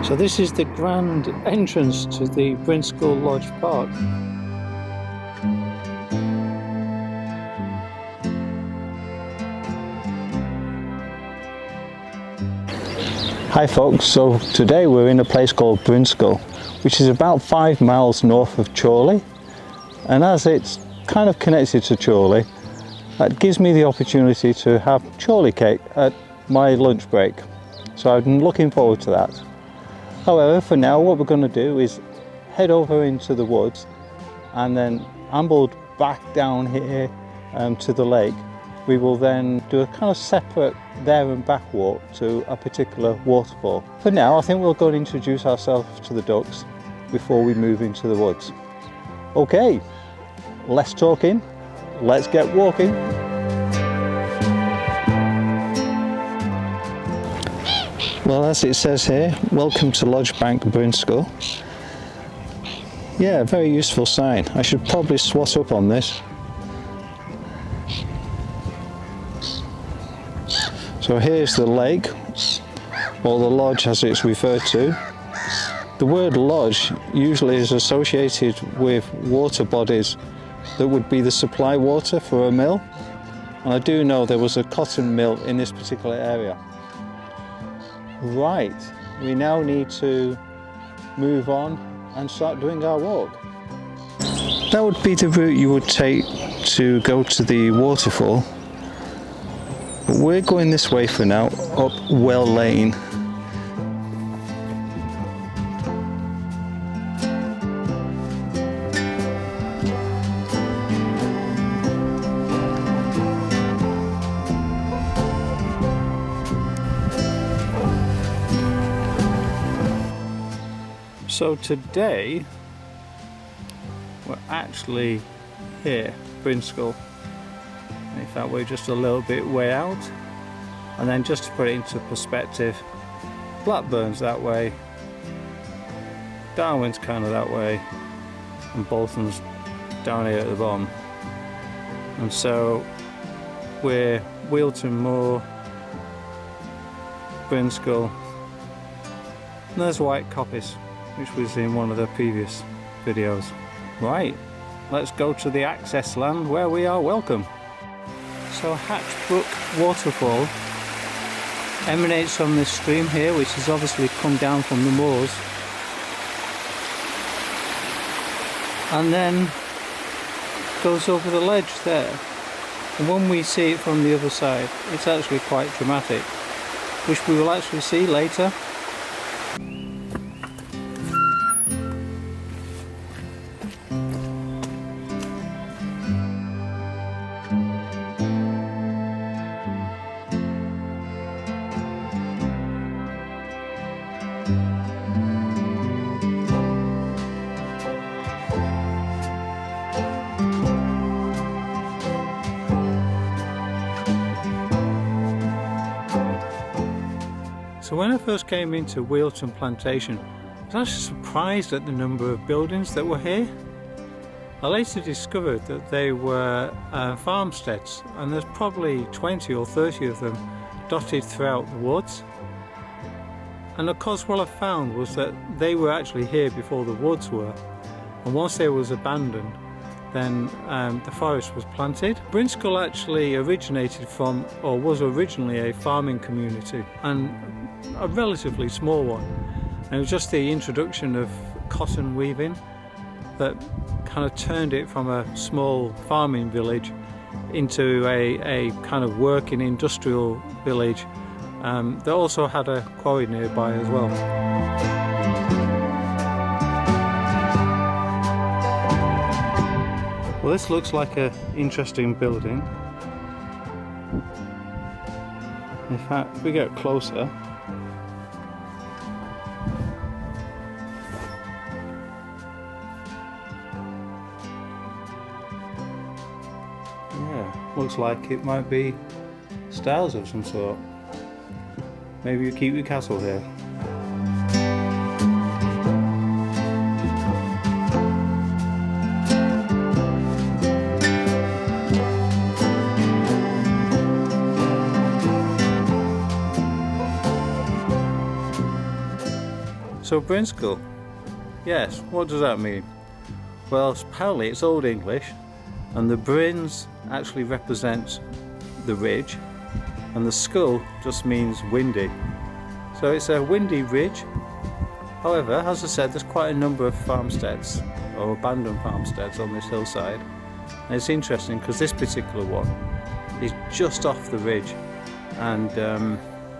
So this is the grand entrance to the Brinscall Lodge Park. Hi folks, so today we're in a place called Brinscall, which is about 5 miles north of Chorley, and as it's kind of connected to Chorley, that gives me the opportunity to have Chorley cake at my lunch break. So I'm looking forward to that. However, for now what we're going to do is head over into the woods and then amble back down here to the lake. We will then do a kind of separate there and back walk to a particular waterfall. For now, I think we'll go and introduce ourselves to the ducks before we move into the woods. Okay, less talking, let's get walking. Well, as it says here, welcome to Lodge Bank, Brinscall. Yeah, very useful sign. I should probably swat up on this. So here's the lake, or the lodge as it's referred to. The word lodge usually is associated with water bodies that would be the supply water for a mill. And I do know there was a cotton mill in this particular area. Right, we now need to move on and start doing our walk. That would be the route you would take to go to the waterfall. But we're going this way for now, up Well Lane. So today we're actually here, Brinscall. In fact, we're just a little bit way out, and then just to put it into perspective, Blackburn's that way, Darwin's kind of that way, and Bolton's down here at the bottom. And so we're Wheelton Moor, Brinscall, and there's White Coppice, which was in one of the previous videos. Right, let's go to the access land where we are welcome. So Hatch Brook Waterfall emanates from this stream here, which has obviously come down from the moors, and then goes over the ledge there. And when we see it from the other side, it's actually quite dramatic, which we will actually see later. So when I first came into Wheelton Plantation, I was actually surprised at the number of buildings that were here. I later discovered that they were farmsteads, and there's probably 20 or 30 of them dotted throughout the woods. And of course what I found was that they were actually here before the woods were, and once they was abandoned, then the forest was planted. Brinscall actually originated from, or was originally, a farming community, and a relatively small one. And it was just the introduction of cotton weaving that kind of turned it from a small farming village into a kind of working industrial village that also had a quarry nearby as well. Well, this looks like an interesting building. In fact, if we get closer, yeah, looks like it might be styles of some sort. Maybe you keep your castle here. So Brinscall, yes, what does that mean? Well, apparently it's Old English, and the Brins actually represents the ridge, and the skull just means windy. So it's a windy ridge. However, as I said, there's quite a number of farmsteads or abandoned farmsteads on this hillside, and it's interesting because this particular one is just off the ridge, and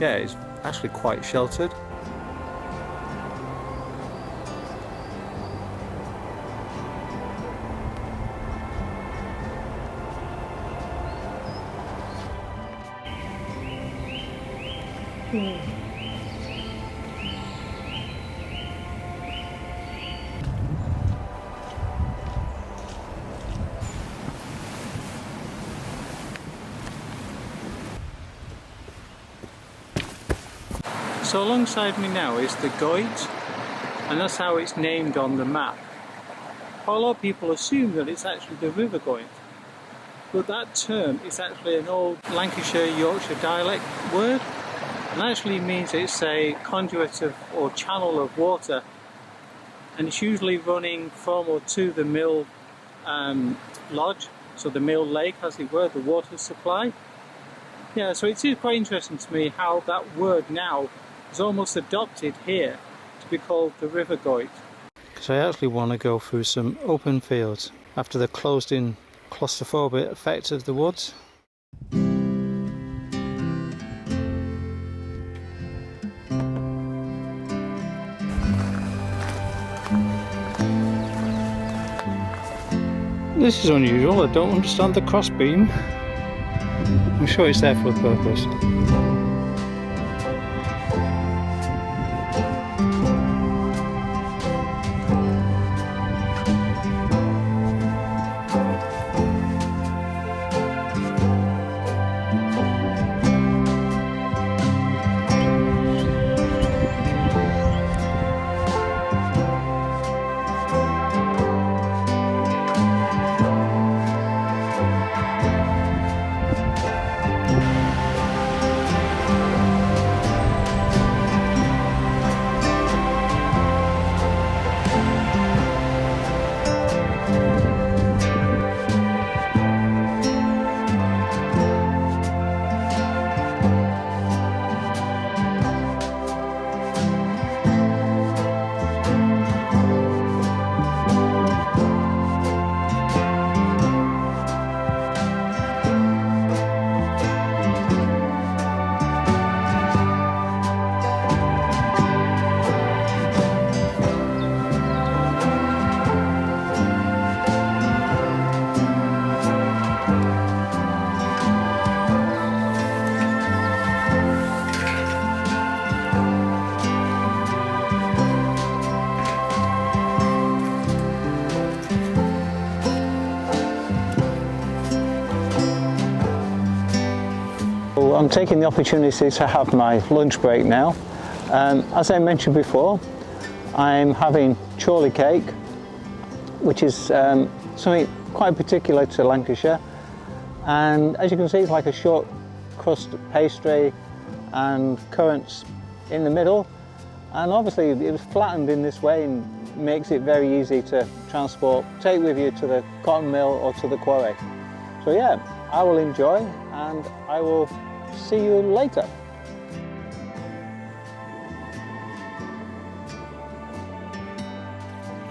yeah, it's actually quite sheltered. So alongside me now is the Goit, and that's how it's named on the map. A lot of people assume that it's actually the River Goit, but that term is actually an old Lancashire Yorkshire dialect word, and actually means it's a conduit of or channel of water, and it's usually running from or to the mill lodge, so the mill lake as it were, the water supply. Yeah, so it is quite interesting to me how that word now is almost adopted here to be called the River Goit. Because I actually want to go through some open fields after the closed in claustrophobic effect of the woods. This is unusual, I don't understand the crossbeam. I'm sure it's there for a purpose. I'm taking the opportunity to have my lunch break now. As I mentioned before, I'm having chorley cake, which is something quite particular to Lancashire, and as you can see, it's like a short crust pastry and currants in the middle, and obviously it was flattened in this way and makes it very easy to transport, take with you to the cotton mill or to the quarry. So yeah, I will enjoy, and I will see you later.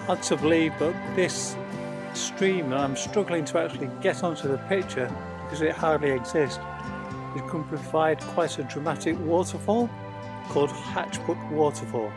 Hard to believe, but this stream, I'm struggling to actually get onto the picture because it hardly exists. It can provide quite a dramatic waterfall called Hatch Brook Waterfall.